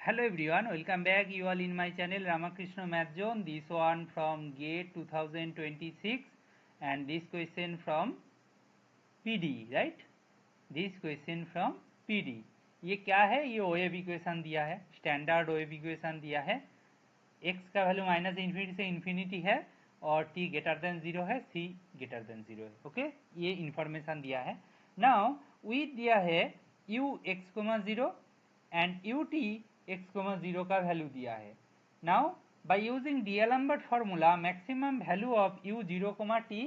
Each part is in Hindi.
Hello everyone, welcome back. You all in my channel Ramakrishna Math Zone. This one from GATE 2026 and this question from PD, right? This question from PD. ये क्या है? ये OAB इक्वेशन दिया है, स्टैंडर्ड OAB इक्वेशन दिया है. x का वैल्यू माइनस इन्फिनिटी से इन्फिनिटी है और t ग्रेटर देन 0 है, c ग्रेटर देन 0 है. ओके, ये इंफॉर्मेशन दिया है. नाउ वी दिया है u x, 0 and u t x, 0 का वैल्यू दिया है. Now by using d'Alembert formula maximum value of u 0, t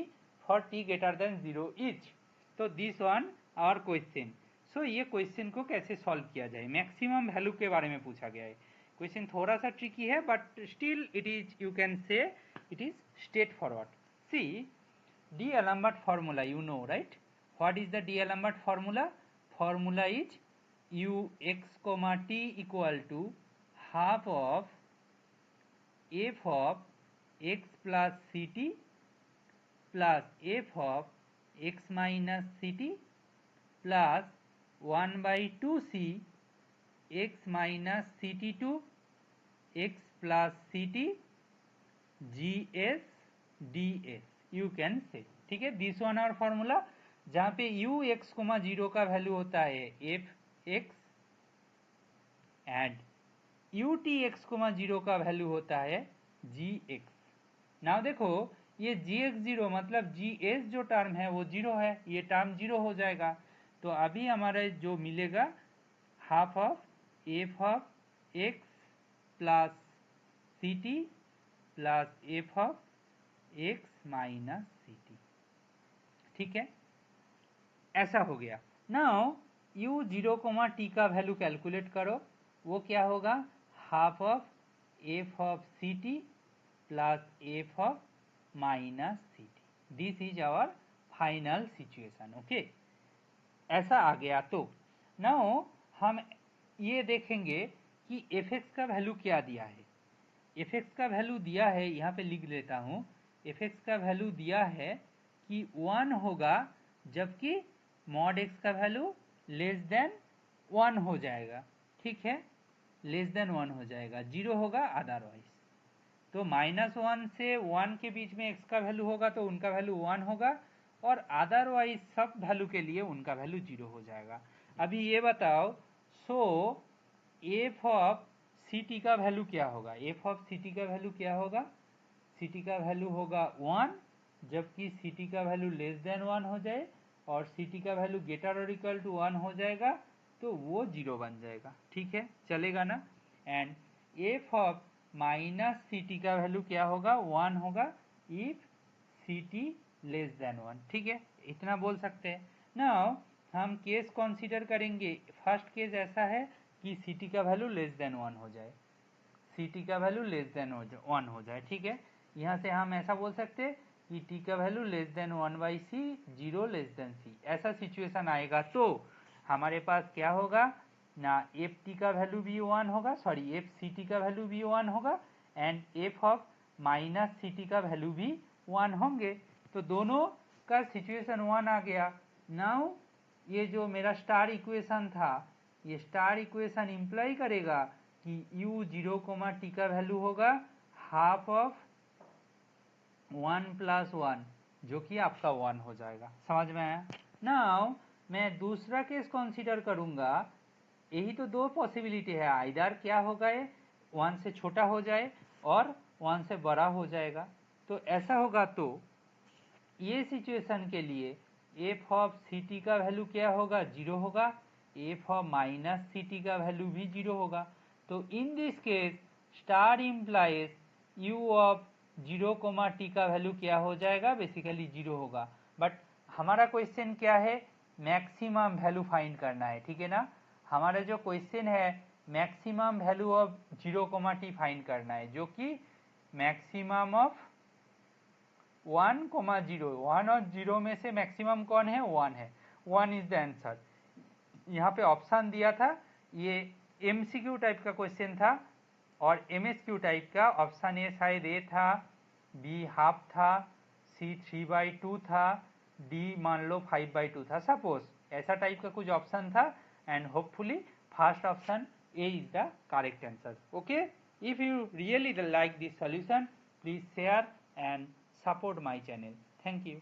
for t greater than 0 is. तो this one our question. So ये क्वेश्चन को कैसे सॉल्व किया जाए, मैक्सिमम वैल्यू के बारे में पूछा गया है. क्वेश्चन थोड़ा सा ट्रिकी है but still it is, you can say it is straightforward. See d'Alembert formula, you know right. What is the d'Alembert formula? Formula is u x, t equal to half of f of x plus ct plus f of x minus ct plus 1 by 2c x minus ct2 x plus ct gs ds, you can से. ठीक है, दिस वन आवर फॉर्मूला जहां पे u x, 0 का वैल्यू होता है f x and u t x, 0 का वैल्यू होता है g x. नाउ देखो ये जी एक्स 0 मतलब जी एस जो टर्म है वो 0 है, ये टर्म 0 हो जाएगा. तो अभी हमारे जो मिलेगा half of F of X plus C T plus F of X minus C T. ठीक है, ऐसा हो गया. नाउ u 0, t का वैल्यू कैलकुलेट करो. वो क्या होगा? Half of F of C T plus F of minus C T. This is our final situation. Okay, ऐसा आ गया. तो नाउ हम ये देखेंगे कि एफ एक्स का वैल्यू क्या दिया है. एफ एक्स का वैल्यू दिया है, यहाँ पे लिख लेता हूँ. एफ एक्स का वैल्यू दिया है कि 1 होगा जबकि मॉड एक्स का वैल्यू लेस देन 1 हो जाएगा. ठीक है, लेस देन 1 हो जाएगा, 0 होगा अदरवाइज. तो -1 से 1 के बीच में x का वैल्यू होगा तो उनका वैल्यू 1 होगा और अदरवाइज सब वैल्यू के लिए उनका वैल्यू 0 हो जाएगा. अभी ये बताओ, सो एफ ऑफ सी टी का वैल्यू क्या होगा? एफ ऑफ सी टी का वैल्यू क्या होगा? सी टी का वैल्यू होगा 1 जबकि सी टी का वैल्यू लेस देन 1 हो जाए और सी टी का वैल्यू ग्रेटर और इक्वल टू 1 हो जाएगा तो वो 0 बन जाएगा. ठीक है, चलेगा ना. And F of minus C T का वैल्यू क्या होगा? 1 होगा if C T less than 1. ठीक है, इतना बोल सकते हैं. नाउ हम केस कंसीडर करेंगे. फर्स्ट केस ऐसा है कि सी टी का वैल्यू लेस देन 1 हो जाए, सी टी का वैल्यू लेस देन 1 हो जाए. ठीक है, यहाँ से हम ऐसा बोल सकते हैं कि टी का value less than 1 by C, 0 less than C. ऐसा सिचुएशन आएगा तो हमारे पास क्या होगा ना, एफ टी का वैल्यू भी 1 होगा, सॉरी एफ सी टी का वैल्यू भी 1 होगा and F of minus C T का वैल्यू भी 1 होंगे. तो दोनों का सिचुएशन 1 आ गया. नाउ ये जो मेरा स्टार इक्वेशन था, ये स्टार इक्वेशन इंप्लाई करेगा कि u 0, t का वैल्यू होगा हाफ ऑफ 1 प्लस 1 जो कि आपका 1 हो जाएगा. समझ में आया? नाउ मैं दूसरा केस कंसीडर करूंगा. यही तो दो पॉसिबिलिटी है, आइदर क्या होगा, ये 1 से छोटा हो जाए और 1 से बड़ा हो जाएगा. तो ऐसा होगा तो ये सिचुएशन के लिए एफ ऑफ सी टी का वैल्यू क्या होगा? 0 होगा. F of minus C T का वैल्यू भी 0 होगा. तो in this case star implies U of 0, T का वैल्यू क्या हो जाएगा? बेसिकली 0 होगा. बट हमारा क्वेश्चन क्या है? मैक्सिमम वैल्यू फाइंड करना है. ठीक है ना, हमारा जो क्वेश्चन है maximum value of 0, T find करना है, जो कि मैक्सिमम ऑफ 1, 0. 1 और 0 में से मैक्सिमम कौन है? 1 है. 1 इज द आंसर. यहाँ पे ऑप्शन दिया था, ये एमसीक्यू टाइप का क्वेश्चन था और एमएसक्यू टाइप का. ऑप्शन ए शायद ए था, बी हाफ था, सी 3/2 था, डी मान लो 5/2 था. सपोज ऐसा टाइप का कुछ ऑप्शन था and hopefully first option A is the correct answer. Okay, if you really like this solution, please share and support my channel. Thank you.